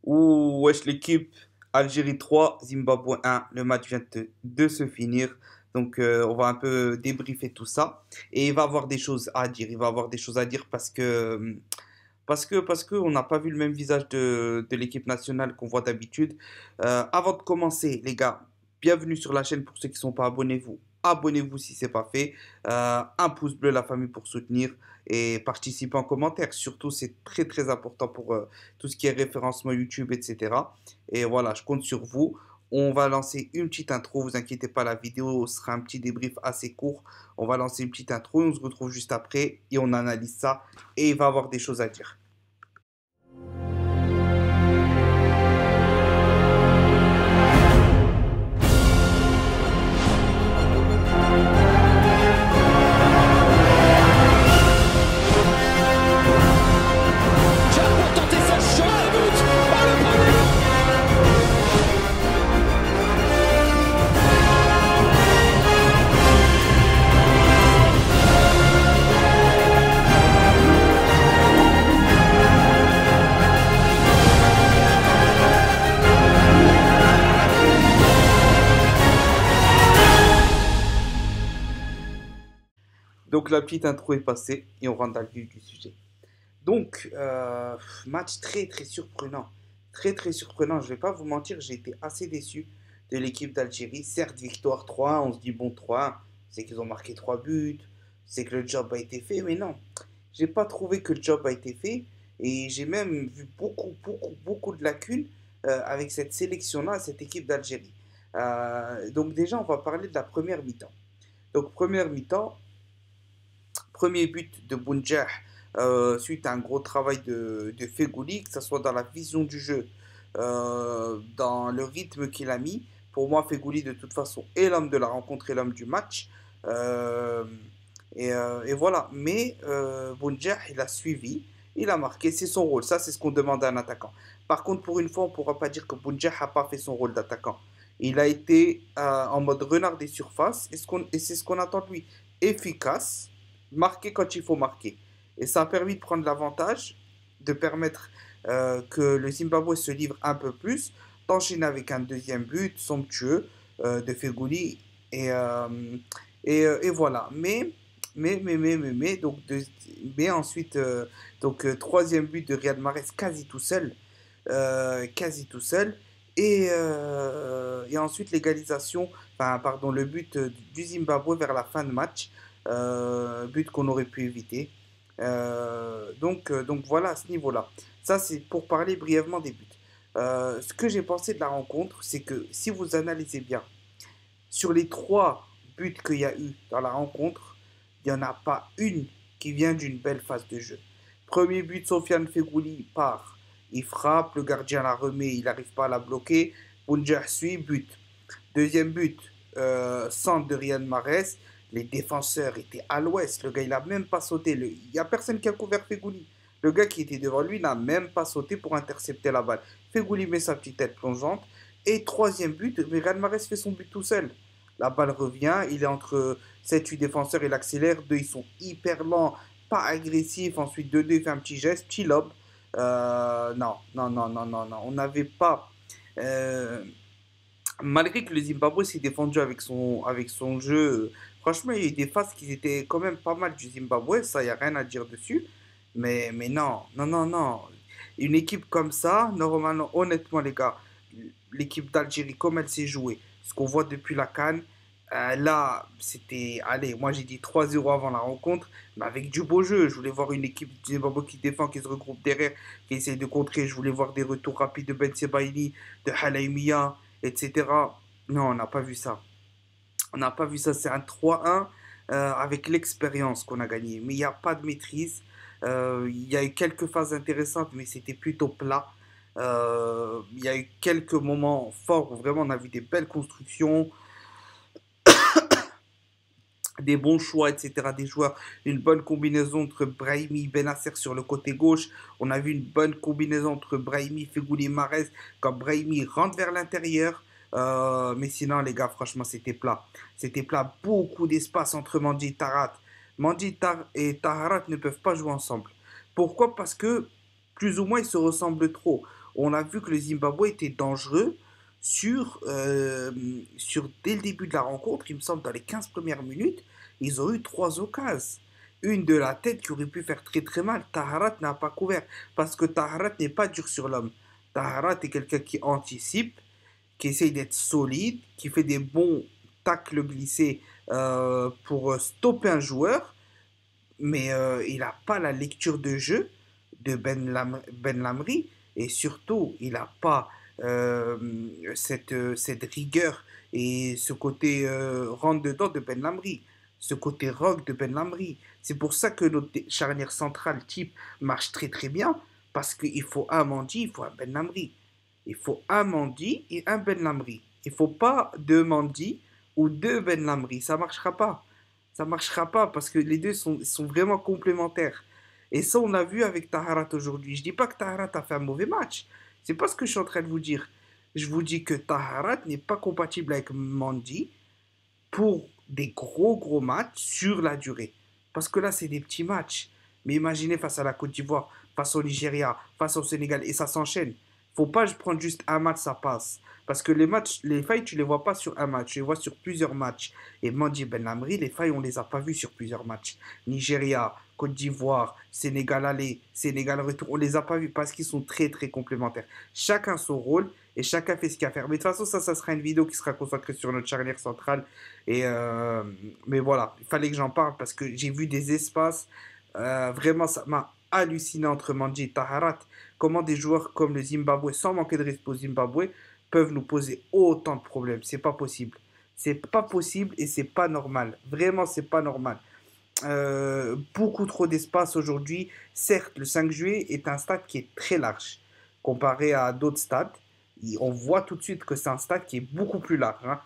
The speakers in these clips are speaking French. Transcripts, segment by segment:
Ouh, wesh l'équipe, Algérie 3, Zimbabwe 1, le match vient de se finir. Donc on va un peu débriefer tout ça. Et il va avoir des choses à dire, il va avoir des choses à dire parce que on n'a pas vu le même visage de l'équipe nationale qu'on voit d'habitude. Avant de commencer, les gars, bienvenue sur la chaîne pour ceux qui ne sont pas abonnés, vous. Abonnez-vous si ce n'est pas fait. Un pouce bleu, la famille, pour soutenir et participer en commentaire. Surtout, c'est très très important pour tout ce qui est référencement YouTube, etc. Et voilà, je compte sur vous. On va lancer une petite intro, vous inquiétez pas, la vidéo sera un petit débrief assez court. On va lancer une petite intro et on se retrouve juste après et on analyse ça et il va avoir des choses à dire. Jack pour tenter sa chance, le but. Oh, le premier. Donc la petite intro est passée et on rentre dans le vif du sujet. Donc, match très très surprenant. Très très surprenant, je ne vais pas vous mentir, j'ai été assez déçu de l'équipe d'Algérie. Certes, victoire 3, on se dit bon 3, c'est qu'ils ont marqué 3 buts, c'est que le job a été fait, mais non. J'ai pas trouvé que le job a été fait et j'ai même vu beaucoup de lacunes avec cette sélection-là, cette équipe d'Algérie. Donc déjà, on va parler de la première mi-temps. Donc première mi-temps, premier but de Bounjah suite à un gros travail de Fegouli, que ce soit dans la vision du jeu, dans le rythme qu'il a mis. Pour moi, Fegouli, de toute façon, est l'homme de la rencontre et l'homme du match. Euh, et voilà. Mais Bounjah, il a suivi, il a marqué, c'est son rôle. Ça, c'est ce qu'on demande à un attaquant. Par contre, pour une fois, on ne pourra pas dire que Bounjah n'a pas fait son rôle d'attaquant. Il a été en mode renard des surfaces et c'est ce qu'on attend de lui. Efficace, marquer quand il faut marquer. Et ça a permis de prendre l'avantage, de permettre que le Zimbabwe se livre un peu plus, d'enchaîner avec un deuxième but somptueux de Fegouli. Et, euh, et voilà. Mais ensuite, troisième but de Riyad Mahrez quasi tout seul. Quasi tout seul. Et ensuite l'égalisation, enfin, pardon, le but du Zimbabwe vers la fin de match, but qu'on aurait pu éviter. Donc voilà à ce niveau-là. Ça c'est pour parler brièvement des buts. Ce que j'ai pensé de la rencontre, c'est que si vous analysez bien, sur les trois buts qu'il y a eu dans la rencontre, il n'y en a pas une qui vient d'une belle phase de jeu. Premier but, Sofiane Fegouli part. Il frappe, le gardien la remet, il n'arrive pas à la bloquer. Bounja suit, but. Deuxième but, centre de Riyad Mahrez. Les défenseurs étaient à l'ouest. Le gars, il n'a même pas sauté. Il n'y a personne qui a couvert Fegouli. Le gars qui était devant lui n'a même pas sauté pour intercepter la balle. Fegouli met sa petite tête plongeante. Et troisième but, Riyad Mahrez fait son but tout seul. La balle revient, il est entre 7-8 défenseurs, il accélère. Deux, ils sont hyper lents, pas agressifs. Ensuite, 2-2, il fait un petit geste, petit lob. Non. On n'avait pas. euh, Malgré que le Zimbabwe s'est défendu avec son jeu, franchement, il y a eu des phases qui étaient quand même pas mal du Zimbabwe, ça, il n'y a rien à dire dessus. Mais non. Une équipe comme ça, normalement, honnêtement, les gars, l'équipe d'Algérie, comme elle s'est jouée, ce qu'on voit depuis la CAN, là, c'était. Allez, moi j'ai dit 3-0 avant la rencontre, mais avec du beau jeu. Je voulais voir une équipe du Zimbabwe qui défend, qui se regroupe derrière, qui essaye de contrer. Je voulais voir des retours rapides de Ben Sebaini, de Halaimia, etc. Non, on n'a pas vu ça. On n'a pas vu ça. C'est un 3-1 avec l'expérience qu'on a gagné. Mais il n'y a pas de maîtrise. Il y a eu quelques phases intéressantes, mais c'était plutôt plat. Il y a eu quelques moments forts où vraiment on a vu des belles constructions, des bons choix, etc. Des joueurs, une bonne combinaison entre Brahimi et Benasser sur le côté gauche. On a vu une bonne combinaison entre Brahimi, Fegouli et Mahrez quand Brahimi rentre vers l'intérieur. Mais sinon, les gars, franchement, c'était plat. C'était plat. Beaucoup d'espace entre Mandi et Tarat. Et Taharat ne peuvent pas jouer ensemble. Pourquoi? Parce que plus ou moins ils se ressemblent trop. on a vu que le Zimbabwe était dangereux dès le début de la rencontre, il me semble dans les 15 premières minutes, ils ont eu trois occasions. Une de la tête qui aurait pu faire très très mal. Taharat n'a pas couvert parce que Taharat n'est pas dur sur l'homme. Taharat est quelqu'un qui anticipe, qui essaye d'être solide, qui fait des bons tacles glissés pour stopper un joueur, mais il n'a pas la lecture de jeu de Ben Lamri et surtout il n'a pas cette rigueur et ce côté rentre dedans de Ben Lamri, ce côté rock de Ben Lamri. C'est pour ça que notre charnière centrale type marche très très bien parce qu'il faut un Mandi, il faut un Ben Lamri. Il faut un Mandi et un Ben Lamri. Il ne faut pas deux Mandi ou deux Ben Lamri. Ça ne marchera pas. Ça ne marchera pas parce que les deux sont vraiment complémentaires. Et ça, on l'a vu avec Taharat aujourd'hui. Je ne dis pas que Taharat a fait un mauvais match. C'est pas ce que je suis en train de vous dire. Je vous dis que Taharat n'est pas compatible avec Mandi pour des gros gros matchs sur la durée. Parce que là, c'est des petits matchs. Mais imaginez face à la Côte d'Ivoire, face au Nigeria, face au Sénégal, et ça s'enchaîne. Faut pas prendre juste un match, ça passe. Parce que les matchs, les failles, tu les vois pas sur un match, tu les vois sur plusieurs matchs. Et Mandi Ben Lamri, les failles, on les a pas vues sur plusieurs matchs. Nigeria, Côte d'Ivoire, Sénégal aller, Sénégal retour, on les a pas vus parce qu'ils sont très très complémentaires. Chacun son rôle et chacun fait ce qu'il a à faire. Mais de toute façon, ça sera une vidéo qui sera consacrée sur notre charnière centrale. Et mais voilà, il fallait que j'en parle parce que j'ai vu des espaces. Vraiment, ça m'a halluciné entre Mandi et Taharat. Comment des joueurs comme le Zimbabwe, sans manquer de respect au Zimbabwe, peuvent nous poser autant de problèmes. C'est pas possible. C'est pas possible et c'est pas normal. Vraiment, c'est pas normal. Beaucoup trop d'espace aujourd'hui. Certes, le 5 juillet est un stade qui est très large comparé à d'autres stades. On voit tout de suite que c'est un stade qui est beaucoup plus large, hein.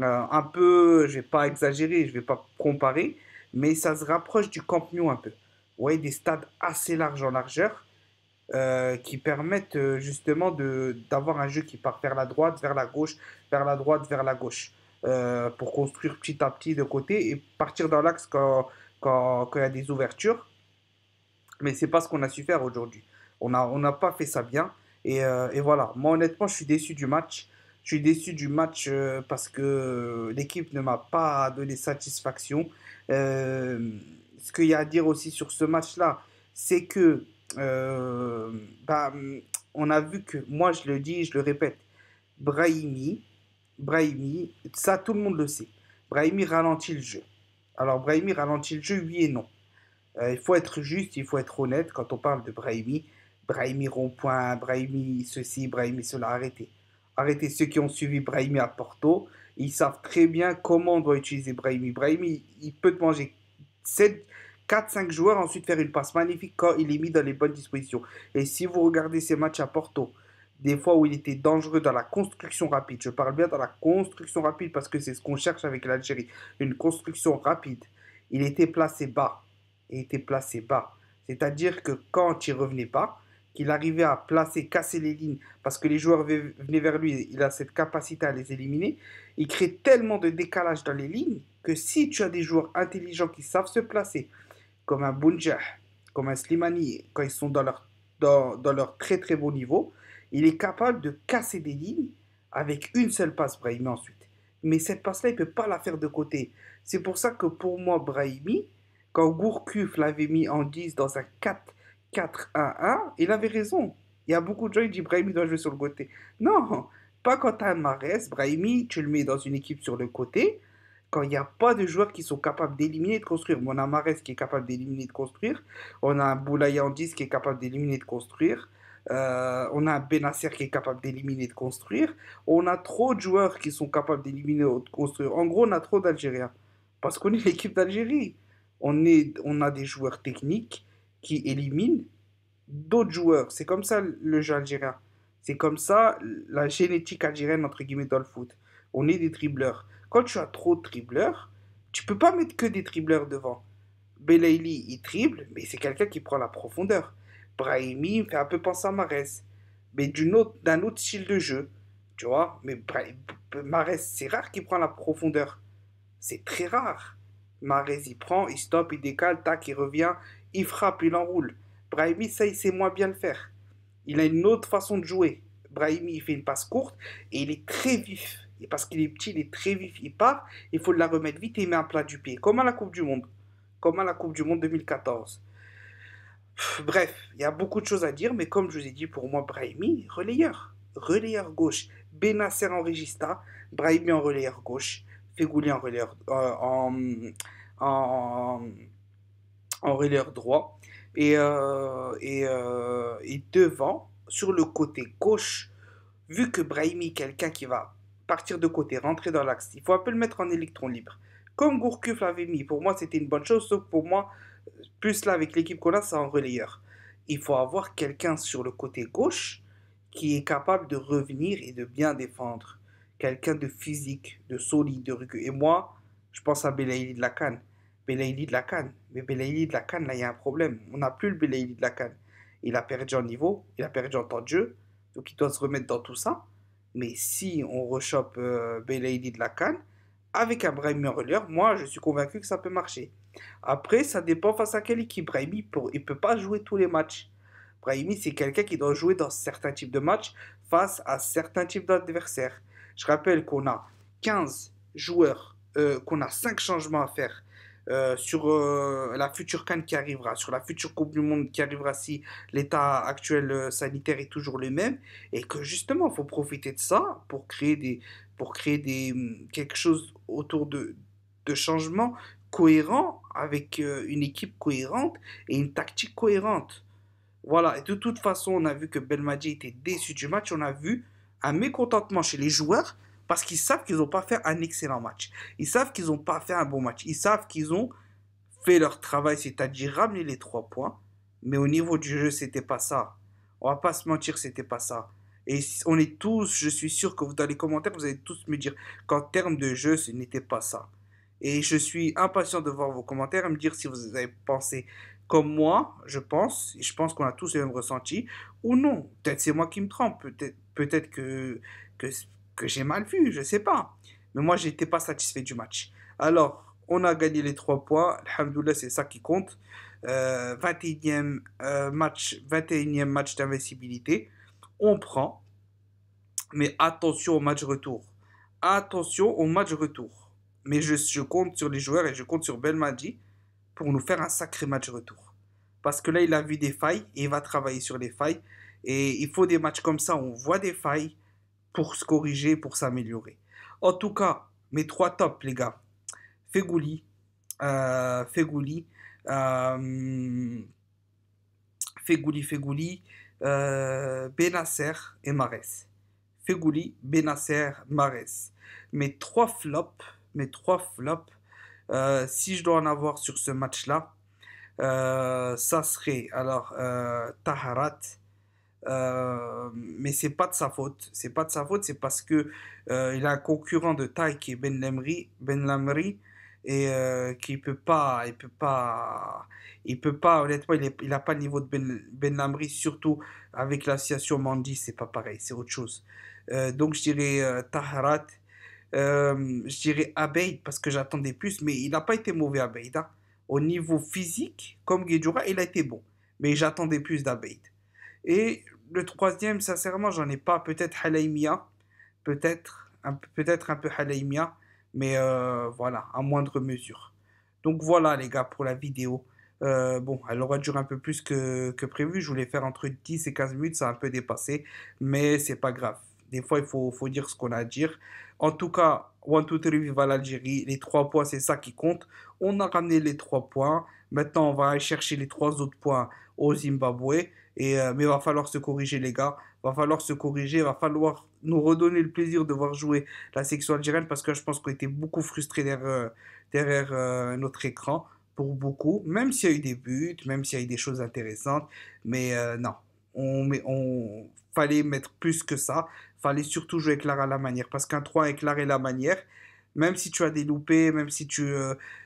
Un peu, je vais pas exagérer, je vais pas comparer, mais ça se rapproche du Camp Nou un peu. Vous voyez, des stades assez larges en largeur qui permettent justement d'avoir un jeu qui part vers la droite, vers la gauche, vers la droite, vers la gauche, pour construire petit à petit de côté et partir dans l'axe quand il y a des ouvertures. Mais c'est pas ce qu'on a su faire aujourd'hui. On n'a pas fait ça bien. Et voilà, moi honnêtement, je suis déçu du match. Je suis déçu du match parce que l'équipe ne m'a pas donné satisfaction. Euh, Ce qu'il y a à dire aussi sur ce match-là, c'est que euh, bah, on a vu que, moi je le dis, je le répète, Brahimi, Brahimi, ça tout le monde le sait. Brahimi ralentit le jeu. Alors Brahimi ralentit le jeu, oui et non. Il faut être juste, il faut être honnête quand on parle de Brahimi. Brahimi rond-point, Brahimi ceci, Brahimi cela, arrêtez. Arrêtez ceux qui ont suivi Brahimi à Porto. Ils savent très bien comment on doit utiliser Brahimi. Brahimi, il peut te manger 7, 4, 5 joueurs, ensuite faire une passe magnifique quand il est mis dans les bonnes dispositions. Et si vous regardez ces matchs à Porto, des fois où il était dangereux dans la construction rapide, je parle bien dans la construction rapide parce que c'est ce qu'on cherche avec l'Algérie, une construction rapide, il était placé bas. Il était placé bas. C'est-à-dire que quand il revenait pas, qu'il arrivait à placer, casser les lignes, parce que les joueurs venaient vers lui, il a cette capacité à les éliminer, il crée tellement de décalage dans les lignes que si tu as des joueurs intelligents qui savent se placer, comme un Bounjah, comme un Slimani, quand ils sont dans leur très très beau niveau, il est capable de casser des lignes avec une seule passe, Brahimi, ensuite. Mais cette passe-là, il ne peut pas la faire de côté. C'est pour ça que pour moi, Brahimi, quand Gourcuff l'avait mis en 10 dans un 4-4-1-1, il avait raison. Il y a beaucoup de gens qui disent Brahimi doit jouer sur le côté. Non, pas quand tu as un Mahrez. Brahimi, tu le mets dans une équipe sur le côté quand il n'y a pas de joueurs qui sont capables d'éliminer et de construire. On a Mahrez qui est capable d'éliminer et de construire. On a un Boulaye en 10 qui est capable d'éliminer et de construire. On a un Benasser qui est capable d'éliminer et de construire. On a trop de joueurs qui sont capables d'éliminer et de construire. En gros, on a trop d'Algériens. Parce qu'on est l'équipe d'Algérie. On a des joueurs techniques qui éliminent d'autres joueurs. C'est comme ça le jeu algérien. C'est comme ça la génétique algérienne, entre guillemets, dans le foot. On est des dribbleurs. Quand tu as trop de dribbleurs, tu peux pas mettre que des dribbleurs devant. Belaïli, il dribble, mais c'est quelqu'un qui prend la profondeur. Brahimi me fait un peu penser à Mahrez, mais d'un autre style de jeu. Tu vois, mais Mahrez, c'est rare qu'il prend la profondeur. C'est très rare. Mahrez, il prend, il stoppe, il décale, tac, il revient, il frappe, il enroule. Brahimi, ça, il sait moins bien le faire. Il a une autre façon de jouer. Brahimi, il fait une passe courte et il est très vif. Et parce qu'il est petit, il est très vif. Il part, il faut la remettre vite et il met un plat du pied. Comme à la Coupe du Monde. Comme à la Coupe du Monde 2014. Bref, il y a beaucoup de choses à dire, mais comme je vous ai dit, pour moi, Brahimi, relayeur. Relayeur gauche. Benasser en régista, Brahimi en relayeur gauche. Fegouli en relayeur, en, en relayeur droit. Et devant, sur le côté gauche, vu que Brahimi est quelqu'un qui va partir de côté, rentrer dans l'axe, il faut un peu le mettre en électron libre. Comme Gourcuff l'avait mis, pour moi c'était une bonne chose, sauf pour moi, plus là avec l'équipe qu'on a, c'est en relayeur. Il faut avoir quelqu'un sur le côté gauche qui est capable de revenir et de bien défendre. Quelqu'un de physique, de solide, de rugueux. Et moi, je pense à Belaïli de la Cannes. Belaïli de la Cannes. Mais Belaïli de la Cannes, là, il y a un problème. On n'a plus le Belaïli de la Cannes. Il a perdu en niveau, il a perdu en temps de jeu, donc il doit se remettre dans tout ça. Mais si on rechoppe Belaïli de la Cannes, avec un Brahimi en relire, moi, je suis convaincu que ça peut marcher. Après, ça dépend face à quelle équipe. Brahimi, il ne peut pas jouer tous les matchs. Brahimi, c'est quelqu'un qui doit jouer dans certains types de matchs face à certains types d'adversaires. Je rappelle qu'on a 15 joueurs, qu'on a 5 changements à faire sur la future CAN qui arrivera, sur la future Coupe du Monde qui arrivera si l'état actuel sanitaire est toujours le même, et que justement, il faut profiter de ça pour créer quelque chose autour de changements cohérents avec une équipe cohérente et une tactique cohérente. Voilà, et de toute façon, on a vu que Belmadi était déçu du match. On a vu un mécontentement chez les joueurs parce qu'ils savent qu'ils n'ont pas fait un excellent match. Ils savent qu'ils n'ont pas fait un bon match. Ils savent qu'ils ont fait leur travail, c'est-à-dire ramener les 3 points. Mais au niveau du jeu, c'était pas ça. On va pas se mentir, c'était pas ça. Et on est tous, je suis sûr que dans les commentaires, vous allez tous me dire qu'en termes de jeu, ce n'était pas ça. Et je suis impatient de voir vos commentaires et me dire si vous avez pensé comme moi, je pense, et je pense qu'on a tous le même ressenti, ou non. Peut-être c'est moi qui me trompe, peut-être que, que j'ai mal vu, je sais pas. Mais moi, j'étais pas satisfait du match. Alors, on a gagné les 3 points, alhamdoulilah, c'est ça qui compte. 21e match, 21e match d'invincibilité. On prend, mais attention au match retour. Attention au match retour. Mais je compte sur les joueurs et je compte sur Belmadi pour nous faire un sacré match retour. Parce que là, il a vu des failles et il va travailler sur les failles. Et il faut des matchs comme ça où on voit des failles pour se corriger, pour s'améliorer. En tout cas, mes 3 tops, les gars. Fegouli, Fegouli, euh, Fegouli, Benasser et Mahrez. Fegouli, Benasser, Mahrez. Mes trois flops, si je dois en avoir sur ce match-là, ça serait alors Taharat. Mais c'est pas de sa faute. C'est pas de sa faute, c'est parce que il a un concurrent de taille qui est Ben Lamri, et il peut pas, honnêtement, il a pas le niveau de Ben Lamri, surtout avec l'association Mandi, c'est pas pareil, c'est autre chose. Donc je dirais Taharat, je dirais Abeid parce que j'attendais plus, mais il n'a pas été mauvais Abeid, hein. Au niveau physique, comme Guedjoura, il a été bon, mais j'attendais plus d'Abeid. Et le troisième, sincèrement, j'en ai pas. Peut-être Halaimia, peut-être un peu Halaimia, mais voilà, à moindre mesure. Donc voilà, les gars, pour la vidéo. Bon, elle aura duré un peu plus que prévu. Je voulais faire entre 10 et 15 minutes, ça a un peu dépassé, mais c'est pas grave. Des fois, il faut dire ce qu'on a à dire. En tout cas, One, two, three, viva l'Algérie. Les 3 points, c'est ça qui compte. On a ramené les 3 points. Maintenant, on va aller chercher les 3 autres points au Zimbabwe. Mais il va falloir se corriger, les gars. Il va falloir se corriger. Il va falloir nous redonner le plaisir de voir jouer la section algérienne parce que je pense qu'on était beaucoup frustrés derrière notre écran pour beaucoup. Même s'il y a eu des buts, même s'il y a eu des choses intéressantes. Mais non, on fallait mettre plus que ça. Fallait surtout jouer avec l'art à la manière. Parce qu'un 3 avec l'art et la manière, même si tu as des loupés, même si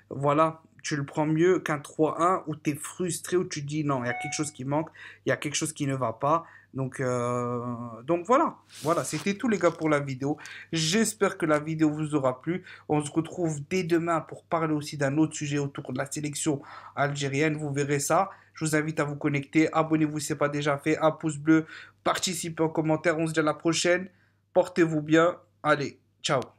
voilà, tu le prends mieux qu'un 3-1 où tu es frustré, où tu te dis non, il y a quelque chose qui manque, il y a quelque chose qui ne va pas. Donc voilà, c'était tout les gars pour la vidéo. J'espère que la vidéo vous aura plu. On se retrouve dès demain pour parler aussi d'un autre sujet autour de la sélection algérienne. Vous verrez ça. Je vous invite à vous connecter. Abonnez-vous si ce n'est pas déjà fait. Un pouce bleu. Participez en commentaire. On se dit à la prochaine. Portez-vous bien. Allez, ciao.